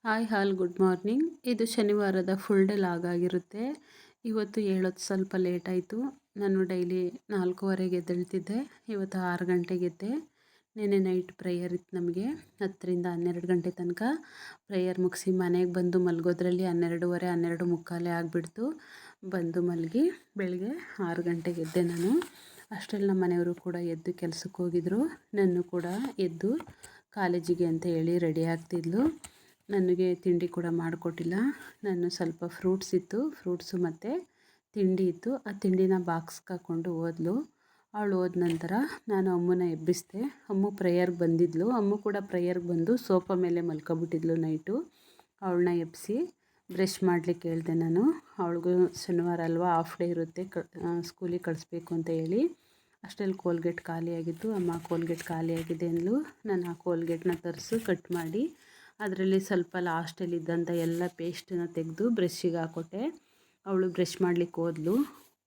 Hi ಹಾಲ್ good morning. ಇದು ಶನಿವಾರದ full day log ಆಗಿರುತ್ತೆ. ಇವತ್ತು ಹೇಳೋದು ಸ್ವಲ್ಪ ಲೇಟ್ ಆಯಿತು. ನಾನು ಡೈಲಿ 4:15ಗೆ ಎದ್ದೇಳ್ತಿದ್ದೆ. ಇವತ್ತು 6 ಗಂಟೆಗೆ ಎದ್ದೆ. ನೆನ್ನೆ ನೈಟ್ ಪ್ರೇಯರ್ ಇತ್ತು ನಮಗೆ. 10ರಿಂದ 12 ಗಂಟೆ ತನಕ ಪ್ರೇಯರ್ ಮುಗಿಸಿ ಮನೆಗೆ ಬಂದು ಮಲಗೋದ್ರಲ್ಲಿ 12:15 12:45 ಆಗಿಬಿಡ್ತು. ಬಂದು ಮಲಗಿ ಬೆಳಗ್ಗೆ 6 ಗಂಟೆಗೆ ಎದ್ದೆ ನಾನು. ಅಷ್ಟರಲ್ಲಿ ನಮ್ಮ ಮನೆಯವರು ಕೂಡ ಎದ್ದು ಕೆಲಸಕ್ಕೆ ಹೋಗಿದ್ರು. ನನ್ನ ಕೂಡ ಎದ್ದು ಕಾಲೇಜಿಗೆ ಅಂತ ಹೇಳಿ ರೆಡಿ ಆಗ್ತಿದ್ಲು. ನನಗೆ ತಿಂಡಿ ಕೂಡ ಮಾಡಿಕೊಟ್ಟಿಲ್ಲ. ನಾನು ಸ್ವಲ್ಪ ಫ್ರೂಟ್ಸು ಮತ್ತು ತಿಂಡಿ ಇತ್ತು. ಆ ತಿಂಡಿನ ಬಾಕ್ಸ್ಗೆ ಹಾಕ್ಕೊಂಡು ಹೋದ್ಲು. ಅವಳು ಹೋದ ನಂತರ ನಾನು ಅಮ್ಮನ ಎಬ್ಬಿಸಿದೆ. ಅಮ್ಮ ಪ್ರೇಯರ್ಗೆ ಬಂದಿದ್ಲು. ಅಮ್ಮ ಕೂಡ ಪ್ರೇಯರ್ಗೆ ಬಂದು ಸೋಫಾ ಮೇಲೆ ಮಲ್ಕೊಬಿಟ್ಟಿದ್ಲು ನೈಟು. ಅವಳನ್ನ ಎಬ್ಬಿಸಿ ಬ್ರಷ್ ಮಾಡಲಿಕ್ಕೆ ಹೇಳಿದೆ ನಾನು. ಅವಳಿಗೂ ಶನಿವಾರ ಅಲ್ವಾ, ಹಾಫ್ ಡೇ ಇರುತ್ತೆ, ಸ್ಕೂಲಿಗೆ ಕಳಿಸ್ಬೇಕು ಅಂತ ಹೇಳಿ. ಅಷ್ಟರಲ್ಲಿ ಕೋಲ್ಗೇಟ್ ಖಾಲಿಯಾಗಿತ್ತು. ಅಮ್ಮ ಕೋಲ್ಗೇಟ್ ಖಾಲಿಯಾಗಿದೆ ಅಂದ್ಲು. ನಾನು ಆ ಕೋಲ್ಗೇಟ್ನ ತರಿಸು ಕಟ್ ಮಾಡಿ ಅದರಲ್ಲಿ ಸ್ವಲ್ಪ ಲಾಸ್ಟಲ್ಲಿದ್ದಂಥ ಎಲ್ಲ ಪೇಸ್ಟನ್ನ ತೆಗೆದು ಬ್ರಷ್ಷಿಗೆ ಹಾಕ್ಕೊಟ್ಟೆ. ಅವಳು ಬ್ರಷ್ ಮಾಡಲಿಕ್ಕೆ ಹೋದ್ಲು.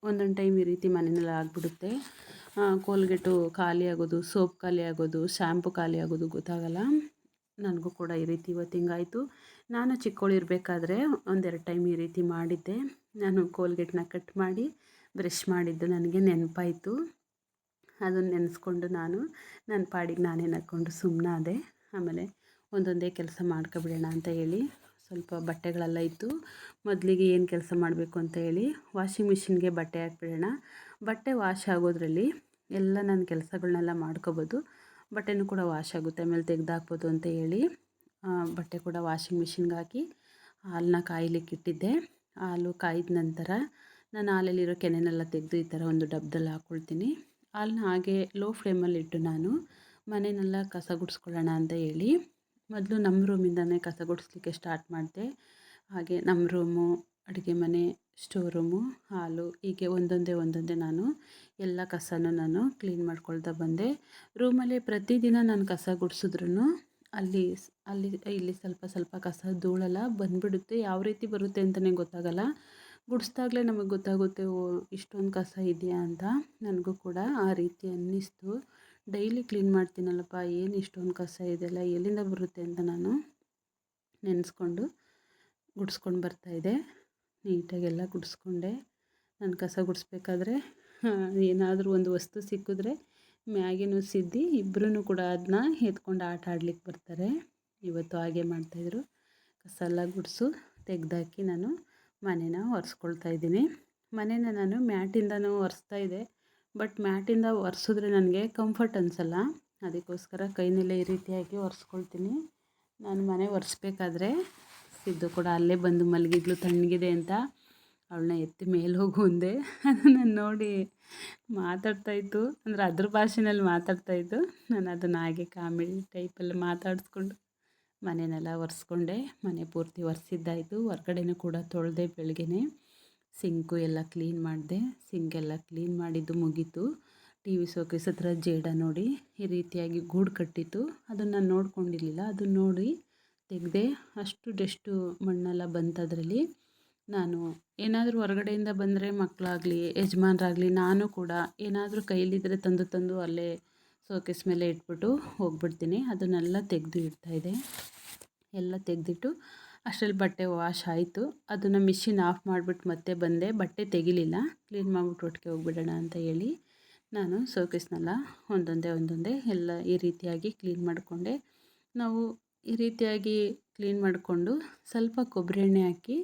ಒಂದೊಂದು ಟೈಮ್ ಈ ರೀತಿ ಮನೆಯಲ್ಲಿ ಆಗಿಬಿಡುತ್ತೆ. ಕೋಲ್ಗೇಟು ಖಾಲಿ ಆಗೋದು, ಸೋಪ್ ಖಾಲಿ ಆಗೋದು, ಶ್ಯಾಂಪು ಖಾಲಿ ಆಗೋದು ಗೊತ್ತಾಗಲ್ಲ. ನನಗೂ ಕೂಡ ಈ ರೀತಿ ಇವತ್ತು ಹಿಂಗಾಯಿತು. ನಾನು ಚಿಕ್ಕವಳಿರಬೇಕಾದ್ರೆ ಒಂದೆರಡು ಟೈಮ್ ಈ ರೀತಿ ಮಾಡಿದ್ದೆ. ನಾನು ಕೋಲ್ಗೇಟ್ನ ಕಟ್ ಮಾಡಿ ಬ್ರಷ್ ಮಾಡಿದ್ದು ನನಗೆ ನೆನಪಾಯಿತು. ಅದನ್ನು ನೆನೆಸ್ಕೊಂಡು ನನ್ನ ಪಾಡಿಗೆ ನಾನೇ ನಕ್ಕೊಂಡು ಸುಮ್ಮನಾದೆ. ಆಮೇಲೆ ಒಂದೊಂದೇ ಕೆಲಸ ಮಾಡ್ಕೊಬಿಡೋಣ ಅಂತ ಹೇಳಿ ಸ್ವಲ್ಪ ಬಟ್ಟೆಗಳೆಲ್ಲ ಇತ್ತು. ಮೊದಲಿಗೆ ಏನು ಕೆಲಸ ಮಾಡಬೇಕು ಅಂತ ಹೇಳಿ ವಾಷಿಂಗ್ ಮಿಷಿನ್ಗೆ ಬಟ್ಟೆ ಹಾಕ್ಬಿಡೋಣ. ಬಟ್ಟೆ ವಾಶ್ ಆಗೋದ್ರಲ್ಲಿ ಎಲ್ಲ ನನ್ನ ಕೆಲಸಗಳನ್ನೆಲ್ಲ ಮಾಡ್ಕೋಬೋದು. ಬಟ್ಟೆನೂ ಕೂಡ ವಾಶ್ ಆಗುತ್ತೆ, ಆಮೇಲೆ ತೆಗೆದಾಕ್ಬೋದು ಅಂತ ಹೇಳಿ ಬಟ್ಟೆ ಕೂಡ ವಾಷಿಂಗ್ ಮಿಷಿನ್ಗೆ ಹಾಕಿ ಹಾಲನ್ನ ಕಾಯಲಿಕ್ಕಿಟ್ಟಿದ್ದೆ. ಹಾಲು ಕಾಯ್ದ ನಂತರ ನಾನು ಹಾಲಲ್ಲಿರೋ ಕೆನೆನೆಲ್ಲ ತೆಗೆದು ಈ ಥರ ಒಂದು ಡಬ್ಬದಲ್ಲಿ ಹಾಕ್ಕೊಳ್ತೀನಿ. ಹಾಲನ್ನ ಹಾಗೆ ಲೋ ಫ್ಲೇಮಲ್ಲಿಟ್ಟು ನಾನು ಮನೆಯನ್ನೆಲ್ಲ ಕಸ ಗುಡಿಸ್ಕೊಳ್ಳೋಣ ಅಂತ ಹೇಳಿ ಮೊದಲು ನಮ್ಮ ರೂಮಿಂದನೇ ಕಸ ಗುಡಿಸ್ಲಿಕ್ಕೆ ಸ್ಟಾರ್ಟ್ ಮಾಡಿದೆ. ಹಾಗೆ ನಮ್ಮ ರೂಮು, ಅಡುಗೆ ಮನೆ, ಸ್ಟೋರ್ ರೂಮು, ಹಾಲು, ಹೀಗೆ ಒಂದೊಂದೇ ನಾನು ಎಲ್ಲ ಕಸನೂ ನಾನು ಕ್ಲೀನ್ ಮಾಡ್ಕೊಳ್ತಾ ಬಂದೆ. ರೂಮಲ್ಲಿ ಪ್ರತಿದಿನ ನಾನು ಕಸ ಗುಡಿಸಿದ್ರೂ ಅಲ್ಲಿ ಇಲ್ಲಿ ಸ್ವಲ್ಪ ಕಸ ಧೂಳೆಲ್ಲ ಬಂದುಬಿಡುತ್ತೆ. ಯಾವ ರೀತಿ ಬರುತ್ತೆ ಅಂತಲೇ ಗೊತ್ತಾಗಲ್ಲ. ಗುಡಿಸ್ದಾಗಲೇ ನಮಗೆ ಗೊತ್ತಾಗುತ್ತೆ, ಓ ಇಷ್ಟೊಂದು ಕಸ ಇದೆಯಾ ಅಂತ. ನನಗೂ ಕೂಡ ಆ ರೀತಿ ಅನ್ನಿಸ್ತು. ಡೈಲಿ ಕ್ಲೀನ್ ಮಾಡ್ತೀನಲ್ಲಪ್ಪ, ಏನು ಇಷ್ಟೊಂದು ಕಸ ಇದೆಯಲ್ಲ, ಎಲ್ಲಿಂದ ಬರುತ್ತೆ ಅಂತ ನಾನು ನೆನೆಸ್ಕೊಂಡು ಗುಡಿಸ್ಕೊಂಡು ಬರ್ತಾಯಿದ್ದೆ. ನೀಟಾಗೆಲ್ಲ ಗುಡಿಸ್ಕೊಂಡೆ. ನಾನು ಕಸ ಗುಡಿಸ್ಬೇಕಾದ್ರೆ ಏನಾದರೂ ಒಂದು ವಸ್ತು ಸಿಕ್ಕಿದ್ರೆ ಮ್ಯಾಗಿನೂ ಸಿದ್ದಿ ಇಬ್ಬರೂ ಕೂಡ ಅದನ್ನ ಎತ್ಕೊಂಡು ಆಟ ಆಡ್ಲಿಕ್ಕೆ ಬರ್ತಾರೆ. ಇವತ್ತು ಹಾಗೆ ಮಾಡ್ತಾಯಿದ್ರು. ಕಸ ಎಲ್ಲ ಗುಡಿಸು ತೆಗೆದಾಕಿ ನಾನು ಮನೇನ ಒರೆಸ್ಕೊಳ್ತಾ ಇದ್ದೀನಿ. ಮನೇನ ನಾನು ಮ್ಯಾಟಿಂದನೂ ಒರೆಸ್ತಾಯಿದ್ದೆ. ಬಟ್ ಮ್ಯಾಟಿಂದ ಒರೆಸಿದ್ರೆ ನನಗೆ ಕಂಫರ್ಟ್ ಅನಿಸಲ್ಲ. ಅದಕ್ಕೋಸ್ಕರ ಕೈನಲ್ಲೇ ಈ ರೀತಿಯಾಗಿ ಒರೆಸ್ಕೊಳ್ತೀನಿ. ನಾನು ಮನೆ ಒರೆಸ್ಬೇಕಾದ್ರೆ ಸಿದ್ದು ಕೂಡ ಅಲ್ಲೇ ಬಂದು ಮಲಗಿದ್ಲು ತಣ್ಣಗಿದೆ ಅಂತ. ಅವಳನ್ನ ಎತ್ತಿ ಮೇಲೆ ಹೋಗು ಅಂದೆ. ಅದನ್ನು ನೋಡಿ ಮಾತಾಡ್ತಾಯಿತ್ತು, ಅಂದರೆ ಅದ್ರ ಭಾಷೆನಲ್ಲಿ ಮಾತಾಡ್ತಾಯಿತ್ತು. ನಾನು ಅದನ್ನು ಹಾಗೆ ಕಾಮಿಡಿ ಟೈಪಲ್ಲಿ ಮಾತಾಡಿಸ್ಕೊಂಡು ಮನೆಯೆಲ್ಲ ಒರೆಸ್ಕೊಂಡೆ. ಮನೆ ಪೂರ್ತಿ ಒರೆಸಿದ್ದಾಯಿತು. ಹೊರ್ಗಡೆನೂ ಕೂಡ ತೊಳೆದೆ. ಬೆಳಗ್ಗೆನೇ ಸಿಂಕು ಎಲ್ಲ ಕ್ಲೀನ್ ಮಾಡಿದೆ. ಸಿಂಕೆಲ್ಲ ಕ್ಲೀನ್ ಮಾಡಿದ್ದು ಮುಗೀತು. ಟಿ ವಿ ಶೋಕೇಸ್ ಹತ್ರ ಜೇಡ ನೋಡಿ ಈ ರೀತಿಯಾಗಿ ಗೂಡು ಕಟ್ಟಿತ್ತು. ಅದನ್ನು ನಾನು ನೋಡ್ಕೊಂಡಿರಲಿಲ್ಲ. ಅದನ್ನು ನೋಡಿ ತೆಗೆದೆ. ಅಷ್ಟು ಡಸ್ಟು ಮಣ್ಣೆಲ್ಲ ಬಂತದ್ರಲ್ಲಿ. ನಾನು ಏನಾದರೂ ಹೊರಗಡೆಯಿಂದ ಬಂದರೆ ಮಕ್ಕಳಾಗಲಿ ಯಜಮಾನ್ರಾಗಲಿ ನಾನು ಕೂಡ ಏನಾದರೂ ಕೈಲಿದ್ದರೆ ತಂದು ಅಲ್ಲೇ ಶೋಕೇಸ್ ಮೇಲೆ ಇಟ್ಬಿಟ್ಟು ಹೋಗ್ಬಿಡ್ತೀನಿ. ಅದನ್ನೆಲ್ಲ ತೆಗೆದು ಇಡ್ತಾಯಿದ್ದೆ. ಎಲ್ಲ ತೆಗೆದಿಟ್ಟು ಅಷ್ಟರಲ್ಲಿ ಬಟ್ಟೆ ವಾಶ್ ಆಯಿತು. ಅದನ್ನು ಮಿಷಿನ್ ಆಫ್ ಮಾಡಿಬಿಟ್ಟು ಮತ್ತೆ ಬಂದೆ. ಬಟ್ಟೆ ತೆಗಿಲಿಲ್ಲ, ಕ್ಲೀನ್ ಮಾಡಿಬಿಟ್ಟು ಒಟ್ಟಿಗೆ ಹೋಗ್ಬಿಡೋಣ ಅಂತ ಹೇಳಿ ನಾನು ಶೋಕೇಸ್ನೆಲ್ಲ ಒಂದೊಂದೇ ಎಲ್ಲ ಈ ರೀತಿಯಾಗಿ ಕ್ಲೀನ್ ಮಾಡಿಕೊಂಡೆ. ನಾವು ಈ ರೀತಿಯಾಗಿ ಕ್ಲೀನ್ ಮಾಡಿಕೊಂಡು ಸ್ವಲ್ಪ ಕೊಬ್ಬರಿ ಎಣ್ಣೆ ಹಾಕಿ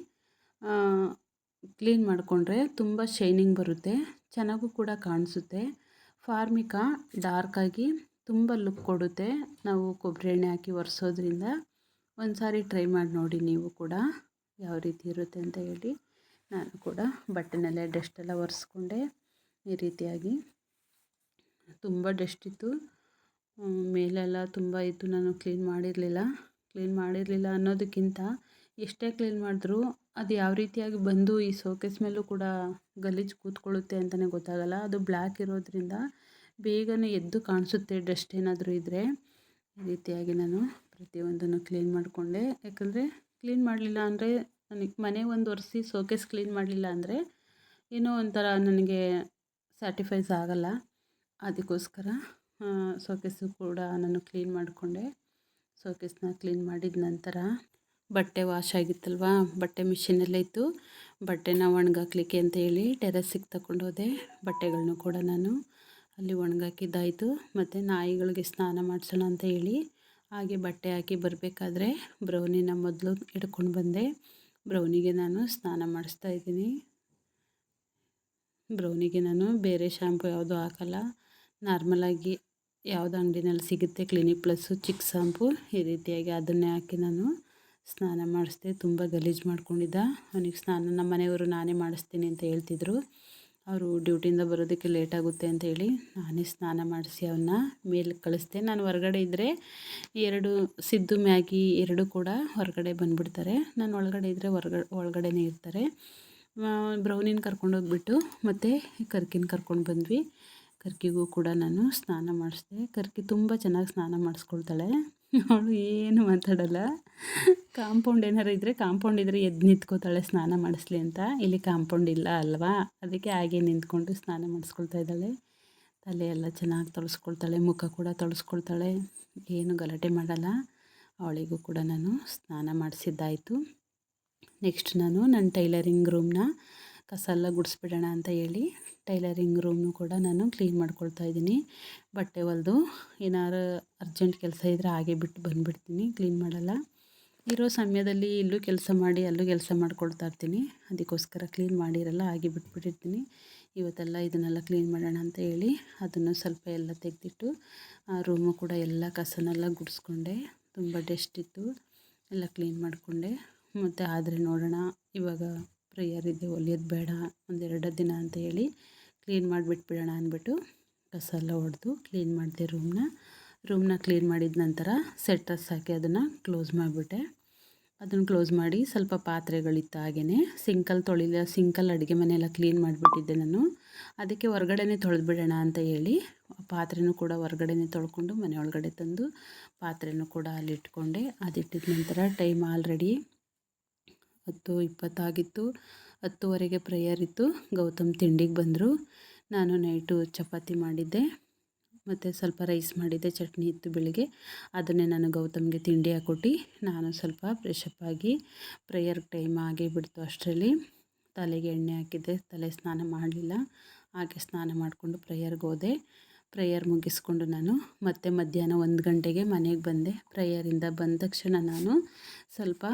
ಕ್ಲೀನ್ ಮಾಡಿಕೊಂಡ್ರೆ ತುಂಬ ಶೈನಿಂಗ್ ಬರುತ್ತೆ, ಚೆನ್ನಾಗೂ ಕೂಡ ಕಾಣಿಸುತ್ತೆ. ಫಾರ್ಮಿಕಾ ಡಾರ್ಕಾಗಿ ತುಂಬ ಲುಕ್ ಕೊಡುತ್ತೆ ನಾವು ಕೊಬ್ಬರಿ ಎಣ್ಣೆ ಹಾಕಿ ಒರೆಸೋದ್ರಿಂದ. ಒಂದು ಸಾರಿ ಟ್ರೈ ಮಾಡಿ ನೋಡಿ ನೀವು ಕೂಡ ಯಾವ ರೀತಿ ಇರುತ್ತೆ ಅಂತ ಹೇಳಿ. ನಾನು ಕೂಡ ಬಟ್ಟೆನಲ್ಲೇ ಡಸ್ಟೆಲ್ಲ ಒರೆಸ್ಕೊಂಡೆ. ಈ ರೀತಿಯಾಗಿ ತುಂಬ ಡಸ್ಟ್ ಇತ್ತು, ಮೇಲೆಲ್ಲ ತುಂಬ ಇತ್ತು. ನಾನು ಕ್ಲೀನ್ ಮಾಡಿರಲಿಲ್ಲ ಅನ್ನೋದಕ್ಕಿಂತ ಎಷ್ಟೇ ಕ್ಲೀನ್ ಮಾಡಿದ್ರೂ ಅದು ಯಾವ ರೀತಿಯಾಗಿ ಬಂದು ಈ ಶೋಕೇಸ್ ಮೇಲೂ ಕೂಡ ಗಲೀಜು ಕೂತ್ಕೊಳ್ಳುತ್ತೆ ಅಂತಲೇ ಗೊತ್ತಾಗಲ್ಲ. ಅದು ಬ್ಲ್ಯಾಕ್ ಇರೋದ್ರಿಂದ ಬೇಗನೆ ಎದ್ದು ಕಾಣಿಸುತ್ತೆ ಡಸ್ಟ್ ಏನಾದರೂ ಇದ್ದರೆ. ಈ ರೀತಿಯಾಗಿ ನಾನು ಪ್ರತಿಯೊಂದನ್ನು ಕ್ಲೀನ್ ಮಾಡಿಕೊಂಡೆ. ಯಾಕಂದರೆ ಕ್ಲೀನ್ ಮಾಡಲಿಲ್ಲ ಅಂದರೆ ನನಗೆ ಮನೆ ಒಂದು ಒರೆಸಿ ಶೋಕೇಸ್ ಕ್ಲೀನ್ ಮಾಡಲಿಲ್ಲ ಅಂದರೆ ಏನೋ ಒಂಥರ ನನಗೆ ಸ್ಯಾಟಿಫೈಸ್ ಆಗಲ್ಲ. ಅದಕ್ಕೋಸ್ಕರ ಶೋಕೇಸು ಕೂಡ ನಾನು ಕ್ಲೀನ್ ಮಾಡಿಕೊಂಡೆ. ಶೋಕೇಸ್ನ ಕ್ಲೀನ್ ಮಾಡಿದ ನಂತರ ಬಟ್ಟೆ ವಾಶ್ ಆಗಿತ್ತಲ್ವ, ಬಟ್ಟೆ ಮಿಷಿನಲ್ಲೇ ಇತ್ತು. ಬಟ್ಟೆನ ಒಣಗಾಕ್ಲಿಕ್ಕೆ ಅಂತ ಹೇಳಿ ಟೆರೆಸ್ಸಿಗೆ ತಗೊಂಡೋದೆ. ಬಟ್ಟೆಗಳನ್ನೂ ಕೂಡ ನಾನು ಅಲ್ಲಿ ಒಣಗಾಕಿದ್ದಾಯಿತು. ಮತ್ತು ನಾಯಿಗಳಿಗೆ ಸ್ನಾನ ಮಾಡಿಸೋಣ ಅಂತ ಹೇಳಿ ಹಾಗೆ ಬಟ್ಟೆ ಹಾಕಿ ಬರಬೇಕಾದ್ರೆ ಬ್ರೌನಿನ ಮೊದಲು ಹಿಡ್ಕೊಂಡು ಬಂದೆ. ಬ್ರೌನಿಗೆ ನಾನು ಸ್ನಾನ ಮಾಡಿಸ್ತಾ ಇದ್ದೀನಿ. ಬ್ರೌನಿಗೆ ನಾನು ಬೇರೆ ಶ್ಯಾಂಪು ಯಾವುದೂ ಹಾಕಲ್ಲ, ನಾರ್ಮಲಾಗಿ ಯಾವುದು ಅಂಗಡಿನಲ್ಲಿ ಸಿಗುತ್ತೆ ಕ್ಲಿನಿಕ್ ಪ್ಲಸ್ಸು ಚಿಕ್ ಶ್ಯಾಂಪು, ಈ ರೀತಿಯಾಗಿ ಅದನ್ನೇ ಹಾಕಿ ನಾನು ಸ್ನಾನ ಮಾಡಿಸ್ದೆ. ತುಂಬ ಗಲೀಜು ಮಾಡ್ಕೊಂಡಿದ್ದ. ಅವನಿಗೆ ಸ್ನಾನ ನಮ್ಮ ಮನೆಯವರು ನಾನೇ ಮಾಡಿಸ್ತೀನಿ ಅಂತ ಹೇಳ್ತಿದ್ರು. ಅವರು ಡ್ಯೂಟಿಯಿಂದ ಬರೋದಕ್ಕೆ ಲೇಟ್ ಆಗುತ್ತೆ ಅಂತ ಹೇಳಿ ನಾನೇ ಸ್ನಾನ ಮಾಡಿಸಿ ಅವನ್ನ ಮೇಲೆ ಕಳಿಸ್ದೆ. ನಾನು ಹೊರಗಡೆ ಇದ್ದರೆ ಸಿದ್ದು ಮ್ಯಾಗಿ ಎರಡೂ ಕೂಡ ಹೊರಗಡೆ ಬಂದುಬಿಡ್ತಾರೆ. ನಾನು ಒಳಗಡೆ ಇದ್ದರೆ ಒಳಗಡೆನೇ ಇರ್ತಾರೆ. ಬ್ರೌನಿನ ಕರ್ಕೊಂಡೋಗ್ಬಿಟ್ಟು ಮತ್ತು ಕರ್ಕಿನ ಕರ್ಕೊಂಡು ಬಂದ್ವಿ. ಕರ್ಕಿಗೂ ಕೂಡ ನಾನು ಸ್ನಾನ ಮಾಡಿಸ್ದೆ. ಕರ್ಕಿ ತುಂಬ ಚೆನ್ನಾಗಿ ಸ್ನಾನ ಮಾಡಿಸ್ಕೊಳ್ತಾಳೆ. ಅವಳು ಏನು ಮಾತಾಡಲ್ಲ. ಕಾಂಪೌಂಡ್ ಏನಾರು ಇದ್ದರೆ ಎದ್ದು ನಿಂತ್ಕೋತಾಳೆ ಸ್ನಾನ ಮಾಡಿಸ್ಲಿ ಅಂತ. ಇಲ್ಲಿ ಕಾಂಪೌಂಡ್ ಇಲ್ಲ ಅಲ್ವಾ, ಅದಕ್ಕೆ ಹಾಗೆ ನಿಂತ್ಕೊಂಡು ಸ್ನಾನ ಮಾಡಿಸ್ಕೊಳ್ತಾ ಇದ್ದಾಳೆ. ತಲೆ ಎಲ್ಲ ಚೆನ್ನಾಗಿ ತೊಳೆಸ್ಕೊಳ್ತಾಳೆ, ಮುಖ ಕೂಡ ತೊಳೆಸ್ಕೊಳ್ತಾಳೆ, ಏನು ಗಲಾಟೆ ಮಾಡಲ್ಲ. ಅವಳಿಗೂ ಕೂಡ ನಾನು ಸ್ನಾನ ಮಾಡಿಸಿದ್ದಾಯಿತು. ನೆಕ್ಸ್ಟ್ ನಾನು ನನ್ನ ಟೈಲರಿಂಗ್ ರೂಮ್ನ ಕಸ ಎಲ್ಲ ಗುಡಿಸ್ಬಿಡೋಣ ಅಂತ ಹೇಳಿ ಟೈಲರಿಂಗ್ ರೂಮ್ನು ಕೂಡ ನಾನು ಕ್ಲೀನ್ ಮಾಡ್ಕೊಳ್ತಾ ಇದ್ದೀನಿ. ಬಟ್ಟೆ ಹೊಲ್ದು ಏನಾರು ಅರ್ಜೆಂಟ್ ಕೆಲಸ ಇದ್ದರೆ ಹಾಗೆ ಬಿಟ್ಟು ಬಂದುಬಿಡ್ತೀನಿ, ಕ್ಲೀನ್ ಮಾಡಲ್ಲ. ಇರೋ ಸಮಯದಲ್ಲಿ ಇಲ್ಲೂ ಕೆಲಸ ಮಾಡಿ ಅಲ್ಲೂ ಕೆಲಸ ಮಾಡ್ಕೊಳ್ತಾ ಇರ್ತೀನಿ. ಅದಕ್ಕೋಸ್ಕರ ಕ್ಲೀನ್ ಮಾಡಿರಲ್ಲ, ಹಾಗೆ ಬಿಟ್ಬಿಟ್ಟಿರ್ತೀನಿ. ಇವತ್ತೆಲ್ಲ ಇದನ್ನೆಲ್ಲ ಕ್ಲೀನ್ ಮಾಡೋಣ ಅಂತ ಹೇಳಿ ಅದನ್ನು ಸ್ವಲ್ಪ ಎಲ್ಲ ತೆಗೆದಿಟ್ಟು ರೂಮು ಕೂಡ ಎಲ್ಲ ಕಸನೆಲ್ಲ ಗುಡಿಸ್ಕೊಂಡೆ. ತುಂಬ ಡಸ್ಟ್ ಇತ್ತು, ಎಲ್ಲ ಕ್ಲೀನ್ ಮಾಡಿಕೊಂಡೆ. ಮತ್ತು ಆದರೆ ನೋಡೋಣ, ಇವಾಗ ಪ್ರೇಯರ್ ಇದೆ, ಹೊಲಿಯೋದು ಬೇಡ ಒಂದೆರಡು ದಿನ ಅಂತ ಹೇಳಿ ಕ್ಲೀನ್ ಮಾಡಿಬಿಟ್ಬಿಡೋಣ ಅಂದ್ಬಿಟ್ಟು ಕಸ ಎಲ್ಲ ಹೊಡೆದು ಕ್ಲೀನ್ ಮಾಡಿದೆ. ರೂಮ್ನ ಕ್ಲೀನ್ ಮಾಡಿದ ನಂತರ ಸೆಟ್ರಸ್ ಹಾಕಿ ಅದನ್ನು ಕ್ಲೋಸ್ ಮಾಡಿಬಿಟ್ಟೆ. ಅದನ್ನು ಕ್ಲೋಸ್ ಮಾಡಿ ಸ್ವಲ್ಪ ಪಾತ್ರೆಗಳಿತ್ತು ಹಾಗೆಯೇ ಸಿಂಕಲ್ಲಿ ಅಡುಗೆ ಮನೆಯೆಲ್ಲ ಕ್ಲೀನ್ ಮಾಡಿಬಿಟ್ಟಿದ್ದೆ ನಾನು. ಅದಕ್ಕೆ ಹೊರಗಡೆನೇ ತೊಳೆದ್ಬಿಡೋಣ ಅಂತ ಹೇಳಿ ಪಾತ್ರೆನೂ ಕೂಡ ಹೊರಗಡೆನೇ ತೊಳ್ಕೊಂಡು ಮನೆ ಒಳಗಡೆ ತಂದು ಪಾತ್ರೆನೂ ಕೂಡ ಅಲ್ಲಿ ಇಟ್ಕೊಂಡೆ. ಅದಿಟ್ಟಿದ ನಂತರ ಟೈಮ್ ಆಲ್ರೆಡಿ 10:20 ಆಗಿತ್ತು. 10:30ಗೆ ಪ್ರೇಯರ್ ಇತ್ತು. ಗೌತಮ್ ತಿಂಡಿಗೆ ಬಂದರು. ನಾನು ನೈಟು ಚಪಾತಿ ಮಾಡಿದ್ದೆ ಮತ್ತು ಸ್ವಲ್ಪ ರೈಸ್ ಮಾಡಿದ್ದೆ, ಚಟ್ನಿ ಇತ್ತು ಬೆಳಿಗ್ಗೆ. ಅದನ್ನೇ ನಾನು ಗೌತಮ್ಗೆ ತಿಂಡಿ ಹಾಕ್ಕೊಟ್ಟು ನಾನು ಸ್ವಲ್ಪ ಫ್ರೆಶಪ್ ಆಗಿ ಪ್ರೇಯರ್ಗೆ ಟೈಮ್ ಆಗೇ ಬಿಡ್ತು. ಅಷ್ಟರಲ್ಲಿ ತಲೆಗೆ ಎಣ್ಣೆ ಹಾಕಿದ್ದೆ, ತಲೆ ಸ್ನಾನ ಮಾಡಲಿಲ್ಲ. ಹಾಗೆ ಸ್ನಾನ ಮಾಡಿಕೊಂಡು ಪ್ರೇಯರ್ಗೆ ಹೋದೆ. ಪ್ರೇಯರ್ ಮುಗಿಸ್ಕೊಂಡು ನಾನು ಮತ್ತೆ ಮಧ್ಯಾಹ್ನ 1 ಗಂಟೆಗೆ ಮನೆಗೆ ಬಂದೆ. ಪ್ರೇಯರಿಂದ ಬಂದ ತಕ್ಷಣ ನಾನು ಸ್ವಲ್ಪ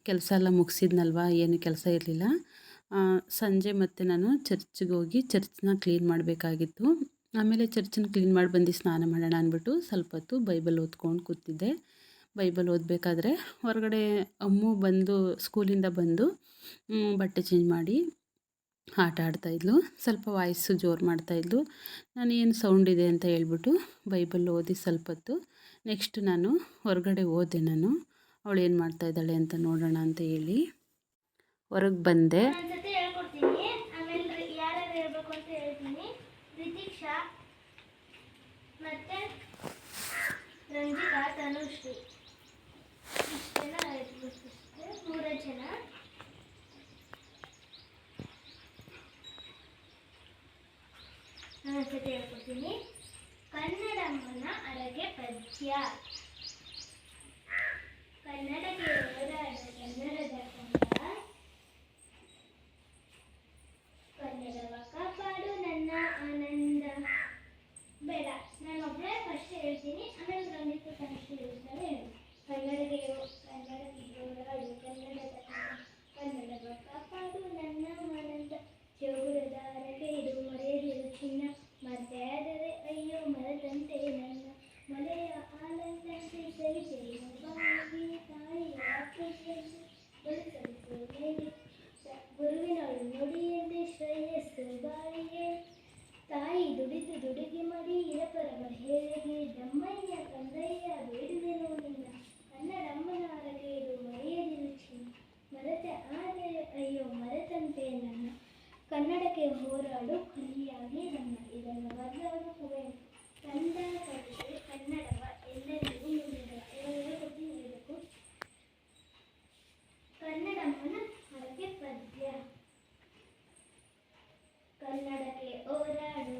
ಕೆಲಸ ಎಲ್ಲ ಮುಗಿಸಿದ್ನಲ್ವ, ಏನು ಕೆಲಸ ಇರಲಿಲ್ಲ. ಸಂಜೆ ಮತ್ತೆ ನಾನು ಚರ್ಚ್ಗೆ ಹೋಗಿ ಚರ್ಚ್ನ ಕ್ಲೀನ್ ಮಾಡಬೇಕಾಗಿತ್ತು. ಆಮೇಲೆ ಚರ್ಚನ್ನ ಕ್ಲೀನ್ ಮಾಡಿ ಬಂದು ಸ್ನಾನ ಮಾಡೋಣ ಅಂದ್ಬಿಟ್ಟು ಸ್ವಲ್ಪ ಹೊತ್ತು ಬೈಬಲ್ ಓದ್ಕೊಂಡು ಕೂತಿದ್ದೆ. ಬೈಬಲ್ ಓದಬೇಕಾದ್ರೆ ಹೊರಗಡೆ ಅಮ್ಮು ಸ್ಕೂಲಿಂದ ಬಂದು ಬಟ್ಟೆ ಚೇಂಜ್ ಮಾಡಿ ಆಟ ಆಡ್ತಾಯಿದ್ಲು. ಸ್ವಲ್ಪ ವಾಯ್ಸು ಜೋರು ಮಾಡ್ತಾಯಿದ್ಲು. ನಾನು ಏನು ಸೌಂಡ್ ಇದೆ ಅಂತ ಹೇಳ್ಬಿಟ್ಟು ಬೈಬಲ್ ಓದಿ ಸ್ವಲ್ಪ ಹೊತ್ತು ನೆಕ್ಸ್ಟ್ ನಾನು ಹೊರಗಡೆ ಹೋದೆ. ಅವಳು ಏನು ಮಾಡ್ತಾಯಿದ್ದಾಳೆ ಅಂತ ನೋಡೋಣ ಅಂತ ಹೇಳಿ ಹೊರಗೆ ಬಂದೆ. ಹೇಳ್ಕೊಡ್ತೀನಿ, ಆಮೇಲೆ ಯಾರ್ಯಾರು ಹೇಳ್ಬೇಕು ಅಂತ ಹೇಳ್ತೀನಿ. ರಿತಿಕ್ಷಾ ಮತ್ತೆ ರಂಜಿತಾ, ತನುಶ್ರೀ, ಇಷ್ಟು ಜನ 3 ಜನ. ನಾನು ಸತಿ ಹೇಳ್ಕೊಡ್ತೀನಿ. ಕನ್ನಡಮ್ಮನ ಅರಗೆ ಪದ್ಯ. ಕನ್ನಡಕ್ಕೆ ಹೋರಾಡ ಕನ್ನಡದ ಕಂದ, ಕನ್ನಡವ ಕಾಪಾಡು ನನ್ನ ಆನಂದ. ಬೇಡ, ನಾನು ಒಬ್ಬಳೇ ಫಸ್ಟ್ ಹೇಳ್ತೀನಿ, ಆಮೇಲೆ ರಂಜಿತ ತನುಶ್ರೀ ಹೇಳ್ತಾರೆ. ಕನ್ನಡಕ್ಕೆ ಹೋರಾಡು ಕನ್ನಡದ ಕಂದ, ಕನ್ನಡವ ಕಾಪಾಡು ನನ್ನ ಆನಂದ. ಚೌರದ ಅರಗೆ ಇದು ಮರೆಯದಿರು ಚಿನ್ನ, ಮರೆಯಾದರೆ ಅಯ್ಯೋ ಮರೆತಂತೆ ನನ್ನ. ಮಲೆಯ ಆನಂದಂತೆ ಸರಿಸಲಿ ಬಾಗಿ, ತಾಯಿಯ ಪ್ರೀತಿಯಂತೆ ಬೆಳೆಸಲಿಸು ಮೇಲೆ, ಗುರುವಿನವಳು ನುಡಿಯಂತೆ ಶ್ರೇಯಸ್ಸು ಬಾಳಿಗೆ. ತಾಯಿ ದುಡಿದು ದುಡಿಗೆ ಮಾಡಿ ಇರಪರವ ಹೇಳಿಗೆ, ದಮ್ಮಯ್ಯ ಕಂದಯ್ಯ ಬೇಡುವೆನು ನಿನ್ನ. ಕನ್ನಡಮ್ಮನ ಅರಗೆ ಇದು ಮರೆಯದಿರು ಚಿನ್ನ, ಮರೆತೆ ಆದರೆ ಅಯ್ಯೋ ಮರೆತಂತೆ ನನ್ನ. ಕನ್ನಡಕ್ಕೆ ಹೋರಾಡು ಕಲಿಯಾಗಿ ನನ್ನ. ಇದನ್ನು ಬರೆದವರು ಕುವೆಂಪು. ತಂದ ಕಲಿಕೆ ಕನ್ನಡವ ಎಲ್ಲರಿಗೂ ನುಡಿದ. ಹೇಳ್ಬೇಕು. ಕನ್ನಡಮ್ಮನ ಹರಕೆ ಪದ್ಯ. ಕನ್ನಡಕ್ಕೆ ಹೋರಾಡು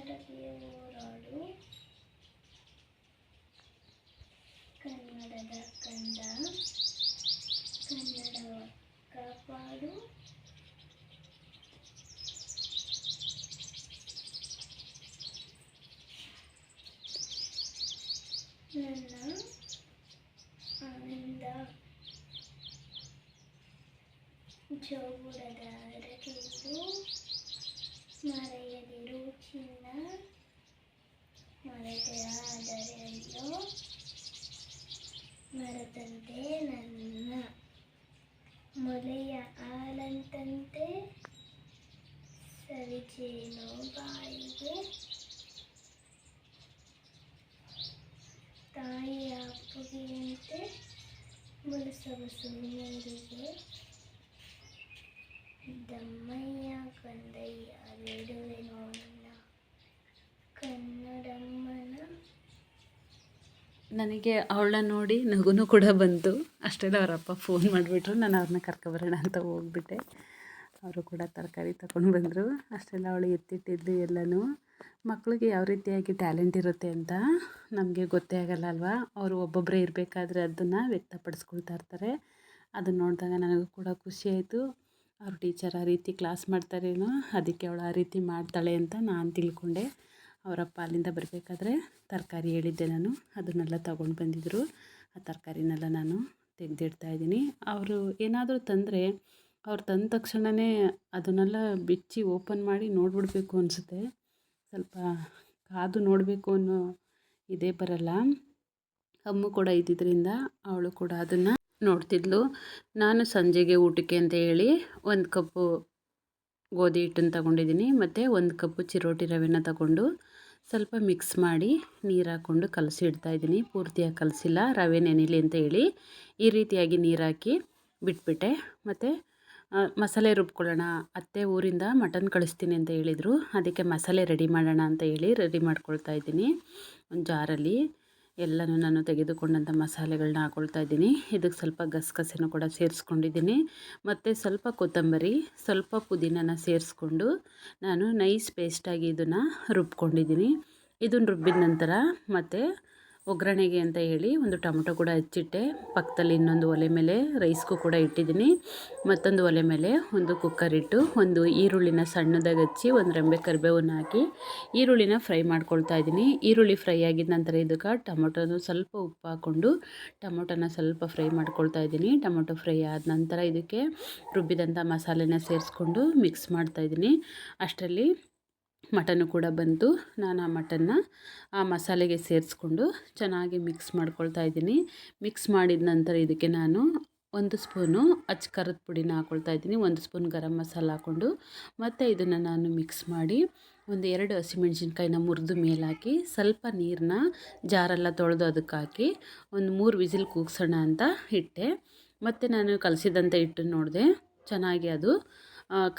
ಕನ್ನಡಕ್ಕೆ ಹೋರಾಡು ಕನ್ನಡದ ಕಂದ ಕನ್ನಡವ ಕಾಪಾಡು ನನ್ನ ಆನಂದ ಜೋಗುಡದ ಅರಕೆಂದು ಮರೆಯದಿರು ಚಿನ್ನ ಮರೆತೆ ಆದರೆ ಅಯ್ಯೋ ಮರೆತಂತೆ ನನ್ನ ಮೊಲೆಯ ಹಾಲಂತಂತೆ ಸವಿಜೇನೋ ಬಾಯಿಗೆ ತಾಯಿಯ ಅಪ್ಪುಗೆಯಂತೆ ಬುಲಸಬಸು ನೀರಿಗೆ ದಮ್ಮಯ್ಯ ಕಂದಯ್ಯ ಬೇಡುವೆನೋ ನಿನ್ನ ಕನ್ನಡಮ್ಮನ. ನನಗೆ ಅವಳನ್ನ ನೋಡಿ ನಗುನೂ ಕೂಡ ಬಂತು. ಅಷ್ಟೆಲ್ಲ ಅವರಪ್ಪ ಫೋನ್ ಮಾಡಿಬಿಟ್ರು, ನಾನು ಅವ್ರನ್ನ ಕರ್ಕೊಬರೋಣ ಅಂತ ಹೋಗ್ಬಿಟ್ಟೆ. ಅವರು ಕೂಡ ತರಕಾರಿ ತಗೊಂಡು ಬಂದರು. ಅಷ್ಟೆಲ್ಲ ಅವಳು ಎತ್ತಿಟ್ಟಿದ್ದು ಎಲ್ಲನೂ. ಮಕ್ಕಳಿಗೆ ಯಾವ ರೀತಿಯಾಗಿ ಟ್ಯಾಲೆಂಟ್ ಇರುತ್ತೆ ಅಂತ ನಮಗೆ ಗೊತ್ತೇ ಆಗಲ್ಲ ಅಲ್ವಾ. ಅವರು ಒಬ್ಬೊಬ್ಬರೇ ಇರಬೇಕಾದ್ರೆ ಅದನ್ನು ವ್ಯಕ್ತಪಡಿಸ್ಕೊಳ್ತಾ ಇರ್ತಾರೆ. ಅದನ್ನು ನೋಡಿದಾಗ ನನಗೂ ಕೂಡ ಖುಷಿಯಾಯಿತು. ಅವ್ರ ಟೀಚರ್ ಆ ರೀತಿ ಕ್ಲಾಸ್ ಮಾಡ್ತಾರೇನೋ, ಅದಕ್ಕೆ ಅವಳು ಆ ರೀತಿ ಮಾಡ್ತಾಳೆ ಅಂತ ನಾನು ತಿಳ್ಕೊಂಡೆ. ಅವರಪ್ಪ ಅಲ್ಲಿಂದ ಬರಬೇಕಾದ್ರೆ ತರಕಾರಿ ಹೇಳಿದ್ದೆ ನಾನು, ಅದನ್ನೆಲ್ಲ ತಗೊಂಡು ಬಂದಿದ್ದರು. ಆ ತರಕಾರಿನೆಲ್ಲ ನಾನು ತೆಗೆದಿಡ್ತಾಯಿದ್ದೀನಿ. ಅವರು ಏನಾದರೂ ತಂದರೆ ಅವ್ರು ತಂದ ತಕ್ಷಣವೇ ಅದನ್ನೆಲ್ಲ ಬಿಚ್ಚಿ ಓಪನ್ ಮಾಡಿ ನೋಡಿಬಿಡ್ಬೇಕು ಅನಿಸುತ್ತೆ. ಸ್ವಲ್ಪ ಕಾದು ನೋಡಬೇಕು ಅನ್ನೋ ಇದೇ ಬರಲ್ಲ. ಅಮ್ಮು ಕೂಡ ಇದ್ದಿದ್ದರಿಂದ ಅವಳು ಕೂಡ ಅದನ್ನು ನೋಡ್ತಿದ್ಲು. ನಾನು ಸಂಜೆಗೆ ಊಟಕ್ಕೆ ಅಂತ ಹೇಳಿ 1 ಕಪ್ಪು ಗೋಧಿ ಹಿಟ್ಟನ್ನು ತಗೊಂಡಿದ್ದೀನಿ ಮತ್ತು 1 ಕಪ್ಪು ಚಿರೋಟಿ ರವೆನ ತಗೊಂಡು ಸ್ವಲ್ಪ ಮಿಕ್ಸ್ ಮಾಡಿ ನೀರು ಹಾಕ್ಕೊಂಡು ಕಲಸಿ ಇಡ್ತಾಯಿದ್ದೀನಿ. ಪೂರ್ತಿಯಾಗಿ ಕಲಸಿಲ್ಲ, ರವೆ ನೆನೆಯಲಿ ಅಂತ ಹೇಳಿ ಈ ರೀತಿಯಾಗಿ ನೀರು ಹಾಕಿ ಬಿಟ್ಬಿಟ್ಟೆ. ಮತ್ತು ಮಸಾಲೆ ರುಬ್ಕೊಳ್ಳೋಣ, ಅತ್ತೆ ಊರಿಂದ ಮಟನ್ ಕಳಿಸ್ತೀನಿ ಅಂತ ಹೇಳಿದರು. ಅದಕ್ಕೆ ಮಸಾಲೆ ರೆಡಿ ಮಾಡೋಣ ಅಂತ ಹೇಳಿ ರೆಡಿ ಮಾಡ್ಕೊಳ್ತಾ ಇದ್ದೀನಿ. ಒಂದು ಜಾರಲ್ಲಿ ಎಲ್ಲನೂ ನಾನು ತೆಗೆದುಕೊಂಡಂಥ ಮಸಾಲೆಗಳನ್ನ ಹಾಕ್ಕೊಳ್ತಾ ಇದ್ದೀನಿ. ಇದಕ್ಕೆ ಸ್ವಲ್ಪ ಗಸಗಸೆನೂ ಕೂಡ ಸೇರಿಸ್ಕೊಂಡಿದ್ದೀನಿ ಮತ್ತು ಸ್ವಲ್ಪ ಕೊತ್ತಂಬರಿ, ಸ್ವಲ್ಪ ಪುದೀನನ ಸೇರಿಸ್ಕೊಂಡು ನಾನು ನೈಸ್ ಪೇಸ್ಟಾಗಿ ಇದನ್ನು ರುಬ್ಕೊಂಡಿದ್ದೀನಿ. ಇದನ್ನು ರುಬ್ಬಿದ ನಂತರ ಮತ್ತು ಒಗ್ಗರಣೆಗೆ ಅಂತ ಹೇಳಿ ಒಂದು ಟೊಮೊಟೊ ಕೂಡ ಹೆಚ್ಚಿಟ್ಟೆ. ಪಕ್ಕದಲ್ಲಿ ಇನ್ನೊಂದು ಒಲೆ ಮೇಲೆ ರೈಸ್ಗೂ ಕೂಡ ಇಟ್ಟಿದ್ದೀನಿ. ಮತ್ತೊಂದು ಒಲೆ ಮೇಲೆ ಒಂದು ಕುಕ್ಕರ್ ಇಟ್ಟು ಒಂದು ಈರುಳ್ಳಿನ ಸಣ್ಣದಾಗಿ ಹಚ್ಚಿ ಒಂದು ರೆಂಬೆ ಕರಿಬೇವನ್ನು ಹಾಕಿ ಈರುಳ್ಳಿನ ಫ್ರೈ ಮಾಡ್ಕೊಳ್ತಾ ಇದ್ದೀನಿ. ಈರುಳ್ಳಿ ಫ್ರೈ ಆಗಿದ ನಂತರ ಇದಕ್ಕೆ ಟೊಮೊಟೊನು ಸ್ವಲ್ಪ ಉಪ್ಪು ಹಾಕ್ಕೊಂಡು ಟೊಮೊಟೊನ ಸ್ವಲ್ಪ ಫ್ರೈ ಮಾಡ್ಕೊಳ್ತಾ ಇದ್ದೀನಿ. ಟೊಮೊಟೊ ಫ್ರೈ ಆದ ನಂತರ ಇದಕ್ಕೆ ರುಬ್ಬಿದಂಥ ಮಸಾಲೆನ ಸೇರಿಸ್ಕೊಂಡು ಮಿಕ್ಸ್ ಮಾಡ್ತಾಯಿದ್ದೀನಿ. ಅಷ್ಟರಲ್ಲಿ ಮಟನ್ನು ಕೂಡ ಬಂತು. ನಾನು ಆ ಮಟನ್ನ ಆ ಮಸಾಲೆಗೆ ಸೇರಿಸ್ಕೊಂಡು ಚೆನ್ನಾಗಿ ಮಿಕ್ಸ್ ಮಾಡ್ಕೊಳ್ತಾ ಇದ್ದೀನಿ. ಮಿಕ್ಸ್ ಮಾಡಿದ ನಂತರ ಇದಕ್ಕೆ ನಾನು 1 ಸ್ಪೂನು ಅಚ್ಚ ಖಾರದ ಪುಡಿನ ಹಾಕ್ಕೊಳ್ತಾ ಇದ್ದೀನಿ. 1 ಸ್ಪೂನ್ ಗರಂ ಮಸಾಲ ಹಾಕ್ಕೊಂಡು ಮತ್ತು ಇದನ್ನು ನಾನು ಮಿಕ್ಸ್ ಮಾಡಿ ಒಂದು 2 ಹಸಿಮೆಣ್ಸಿನ್ಕಾಯಿನ ಮುರಿದು ಮೇಲೆ ಹಾಕಿ ಸ್ವಲ್ಪ ನೀರನ್ನ ಜಾರೆಲ್ಲ ತೊಳೆದು ಅದಕ್ಕೆ ಹಾಕಿ ಒಂದು 3 ವಿಸಿಲ್ ಕೂಗ್ಸೋಣ ಅಂತ ಇಟ್ಟೆ. ಮತ್ತು ನಾನು ಕಲಸಿದಂಥ ಹಿಟ್ಟನ್ನು ನೋಡಿದೆ, ಚೆನ್ನಾಗಿ ಅದು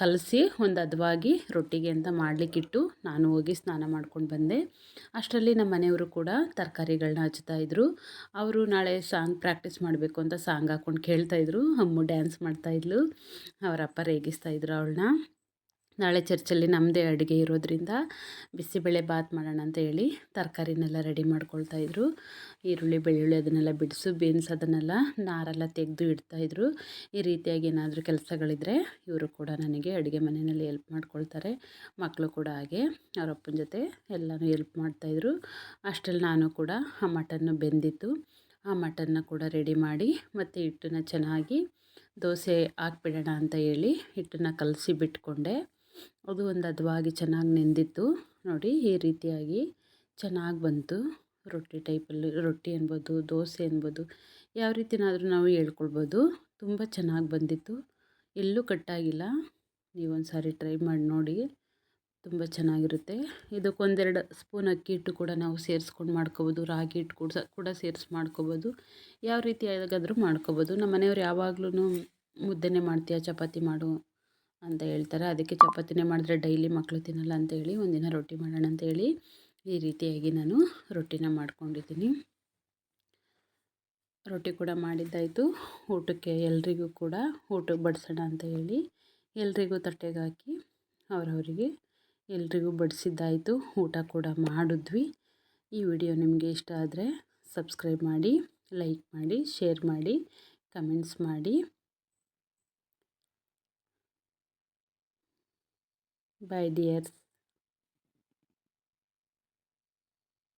ಕಲಸಿ ಒಂದು ಹದವಾಗಿ ರೊಟ್ಟಿಗೆ ಅಂತ ಮಾಡಲಿಕ್ಕಿಟ್ಟು ನಾನು ಹೋಗಿ ಸ್ನಾನ ಮಾಡ್ಕೊಂಡು ಬಂದೆ. ಅಷ್ಟರಲ್ಲಿ ನಮ್ಮ ಮನೆಯವರು ಕೂಡ ತರಕಾರಿಗಳನ್ನ ಹಚ್ತಾಯಿದ್ರು. ಅವರು ನಾಳೆ ಸಾಂಗ್ ಪ್ರಾಕ್ಟೀಸ್ ಮಾಡಬೇಕು ಅಂತ ಸಾಂಗ್ ಹಾಕ್ಕೊಂಡು ಕೇಳ್ತಾಯಿದ್ರು. ಅಮ್ಮು ಡ್ಯಾನ್ಸ್ ಮಾಡ್ತಾಯಿದ್ಲು, ಅವರಪ್ಪ ರೇಗಿಸ್ತಾಯಿದ್ರು ಅವಳನ್ನ. ನಾಳೆ ಚರ್ಚಲ್ಲಿ ನಮ್ಮದೇ ಅಡುಗೆ ಇರೋದ್ರಿಂದ ಬಿಸಿಬೇಳೆ ಬಾತ್ ಮಾಡೋಣ ಅಂತ ಹೇಳಿ ತರಕಾರಿನೆಲ್ಲ ರೆಡಿ ಮಾಡ್ಕೊಳ್ತಾಯಿದ್ರು. ಈರುಳ್ಳಿ ಬೆಳ್ಳುಳ್ಳಿ ಅದನ್ನೆಲ್ಲ ಬಿಡಿಸು, ಬೀನ್ಸ್ ಅದನ್ನೆಲ್ಲ ನಾರೆಲ್ಲ ತೆಗೆದು ಇಡ್ತಾಯಿದ್ರು. ಈ ರೀತಿಯಾಗಿ ಏನಾದರೂ ಕೆಲಸಗಳಿದ್ರೆ ಇವರು ಕೂಡ ನನಗೆ ಅಡುಗೆ ಮನೆಯಲ್ಲಿ ಹೆಲ್ಪ್ ಮಾಡ್ಕೊಳ್ತಾರೆ. ಮಕ್ಕಳು ಕೂಡ ಹಾಗೆ ಅವ್ರ ಅಪ್ಪನ ಜೊತೆ ಎಲ್ಲನೂ ಹೆಲ್ಪ್ ಮಾಡ್ತಾಯಿದ್ರು. ಅಷ್ಟರಲ್ಲಿ ನಾನು ಕೂಡ ಆ ಮಟನ್ನು ಬೆಂದಿತ್ತು, ಆ ಮಟನ್ನ ಕೂಡ ರೆಡಿ ಮಾಡಿ ಮತ್ತು ಹಿಟ್ಟನ್ನು ಚೆನ್ನಾಗಿ ದೋಸೆ ಹಾಕ್ಬಿಡೋಣ ಅಂತ ಹೇಳಿ ಹಿಟ್ಟನ್ನು ಕಲಸಿ ಬಿಟ್ಕೊಂಡೆ. ಅದು ಒಂದು ಹದವಾಗಿ ಚೆನ್ನಾಗಿ ನೆಂದಿತ್ತು. ನೋಡಿ ಈ ರೀತಿಯಾಗಿ ಚೆನ್ನಾಗಿ ಬಂತು. ರೊಟ್ಟಿ ಟೈಪಲ್ಲಿ, ರೊಟ್ಟಿ ಅನ್ಬೋದು, ದೋಸೆ ಅನ್ಬೋದು, ಯಾವ ರೀತಿನಾದರೂ ನಾವು ಹೇಳ್ಕೊಳ್ಬೋದು. ತುಂಬ ಚೆನ್ನಾಗಿ ಬಂದಿತ್ತು, ಎಲ್ಲೂ ಕಟ್ಟಾಗಿಲ್ಲ. ನೀವೊಂದು ಸಾರಿ ಟ್ರೈ ಮಾಡಿ ನೋಡಿ, ತುಂಬ ಚೆನ್ನಾಗಿರುತ್ತೆ. ಇದಕ್ಕೆ 1-2 ಸ್ಪೂನ್ ಅಕ್ಕಿ ಹಿಟ್ಟು ಕೂಡ ನಾವು ಸೇರಿಸ್ಕೊಂಡು ಮಾಡ್ಕೊಬೋದು. ರಾಗಿ ಹಿಟ್ಟು ಕೂಡ ಸೇರಿಸಿ ಮಾಡ್ಕೊಬೋದು. ಯಾವ ರೀತಿಯಾಗಾದರೂ ಮಾಡ್ಕೊಬೋದು. ನಮ್ಮ ಮನೆಯವ್ರು ಯಾವಾಗ್ಲೂ ಮುದ್ದೆನೇ ಮಾಡ್ತೀಯಾ, ಚಪಾತಿ ಮಾಡು ಅಂತ ಹೇಳ್ತಾರೆ. ಅದಕ್ಕೆ ಚಪಾತಿನೇ ಮಾಡಿದ್ರೆ ಡೈಲಿ ಮಕ್ಕಳು ತಿನ್ನಲ್ಲ ಅಂತೇಳಿ ಒಂದಿನ ರೊಟ್ಟಿ ಮಾಡೋಣ ಅಂತೇಳಿ ಈ ರೀತಿಯಾಗಿ ನಾನು ರೊಟ್ಟಿನ ಮಾಡ್ಕೊಂಡಿದ್ದೀನಿ. ರೊಟ್ಟಿ ಕೂಡ ಮಾಡಿದ್ದಾಯಿತು. ಊಟಕ್ಕೆ ಎಲ್ರಿಗೂ ಕೂಡ ಊಟಕ್ಕೆ ಬಡಿಸೋಣ ಅಂತ ಹೇಳಿ ಎಲ್ರಿಗೂ ತಟ್ಟೆಗೆ ಹಾಕಿ ಅವರವರಿಗೆ ಎಲ್ರಿಗೂ ಬಡಿಸಿದ್ದಾಯಿತು, ಊಟ ಕೂಡ ಮಾಡಿದ್ವಿ. ಈ ವಿಡಿಯೋ ನಿಮಗೆ ಇಷ್ಟ ಆದರೆ ಸಬ್ಸ್ಕ್ರೈಬ್ ಮಾಡಿ, ಲೈಕ್ ಮಾಡಿ, ಶೇರ್ ಮಾಡಿ, ಕಮೆಂಟ್ಸ್ ಮಾಡಿ. By dears.